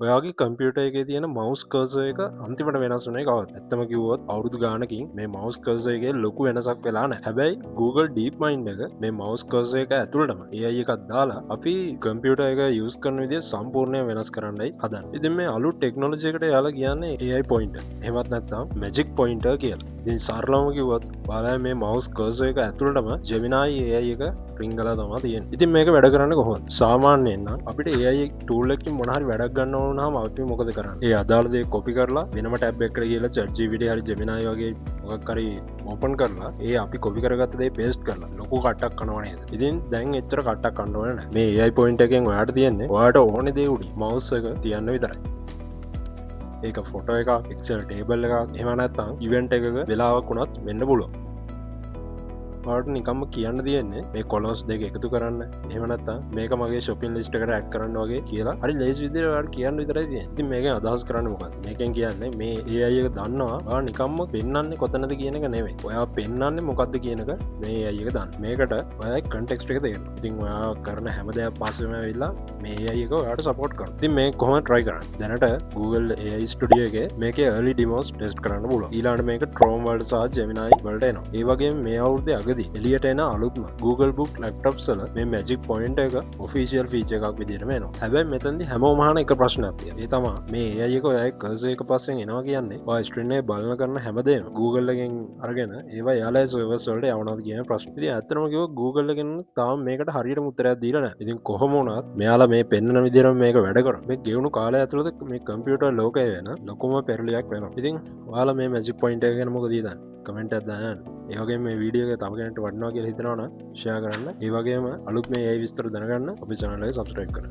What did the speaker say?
ඔයාගේ කම්පියුට එක තියෙන මවස් කර්සය එක අන්තිමට වෙනස් වනේ කවත් ඇත්තම කිවොත් අවුදු ගානකින් මේ මවස් කර්සයගේ ලොකු වෙනසක් වෙලාන හැබැයි Google ඩීප් මයින්් එක මේ මවස් කර්සය එක ඇතුළටම ඒ එකත් දාලා අපි කම්පියුට එක යස් කරන විදි සම්පූර්ණය වෙනස් කරන්නයි හදන් ඉතින් මේ අලු ටෙක්නෝලජයකට යාලා කියන්නේ ඒයි පොයින්ට හෙමත් නැත්තම් මැජික් පොයින්ට කියල දී සාර්ලාම කිවත් බාලා මේ මවස් කර්සය එක ඇතුළටම ජෙමිනායි ඒ එක රිංගල තම තියෙන් ඉතින් මේක වැඩ කරන්න කොහොත් සාමාන්‍යයෙන් අපිට ඒ ටූල්ලකින් මොනහරි වැඩක් ගන්න ඕනහම අපි මොකද කරන්න ඒ අදාළදේ කොපි කරලා වෙනම ටැබ් එක්ට කියලා චර්ජී විඩ හරි ජෙමිනායි වගේ මොකක්කරි ඕපන් කරලා ඒ අපි කොපි කරගත්තදේ පේස්ට් කරලා ලොකු කට්ටක් කනවනේ ඉතින් දැන් එච්චර කට්ටක් කන්නවන මේ ඒයි පොයින්ට එකෙන් ඔයාට තියෙන්නේ ඔයාට ඕන දේවුඩි මවස් එක තියන්න විතරයි ඒක ෆොටෝ එක එක්සල් ටේබල් එක එමනත්තම් ඉවෙන්ට එකක වෙලාවක් වුණත් වෙන්න පුළුව ට නිකම්ම කියන්න තියෙන්නේ මේ කොලොස් දෙක එකතු කරන්න එහමනත්තා මේක මගේ ශොපින් ලිස්ට එකට ඇක් කරන්න වගේ කියලා හරි ලේස් විදිරට කියන්න විතරයි ති මේක අදහස් කරන්න මොක මේකෙන් කියන්නේ මේ ඒ අයක දන්නවා නිකම්ම පෙන්න්නන්නේ කොතනද කියනක නෙවේ ඔයා පෙන්න්නන්නේ මොකක්ද කියනක මේ අයක දන්න මේකට ඔය කටෙක්ට එක තියෙන ඉතින් ඔයා කරන හැම දෙයක් පස්සම වෙල්ලා මේ අයක යට සපෝට් කර ති මේ කොම ට්‍රයි කරන්න දැනට Google AI ස්ටඩියගේ මේක එලි ඩිමෝස් ටෙස්ට කරන්න පුල ඊලාට මේක ට්‍රෝම්වල්ඩ සහ ජෙමිනයි වලට එනවා ඒවගේ මේ අවුද්ධ අග එලියට එන අලුත්ම Google Book ලප්ටප් සල මේ මැජික් පොයින්ට එක ඔෆිසිියල් ෆීච එකක් විදිරමන හැබැයි මෙතන්දි හැමෝමහන එක ප්‍රශ්නතිය ඒ තම මේ ඒයක ඔයයි කර්සය එක පස්සෙන් එනවා කියන්නේ ස්ට්‍රනේ බලන කරන හැමදේ Googleගෙන් අරගෙන ඒවා යාලා සවසල්ට යවනද කියන ප්‍රශ්නති ඇතරමකව Googleගෙන් තාම මේකට හරියට මුත්තරයක් දීරන ඉතින් කොහොමුණත් මෙයාලා මේ පෙන්න්න විදිරම මේක වැඩකර මේ ගෙවුණු කාල ඇතුළද මේ කම්පියුට ලෝකය වෙන ලොකුම පෙරලියක් වෙන ඉතින් වාලා මේ මැජික් පොයින්ට ගැන මොක දීදන්න කමෙන්ට ඇදන්න ඒවගේ මේ වීඩියෝ තමගෙනට වඩනවා කිය හිතනවන ෂය කරන්න ඒවගේම අලුත් මේ ඒ විස්තර දැනගන්න අපි චනලයි සබස්ක්‍රයිබ් කර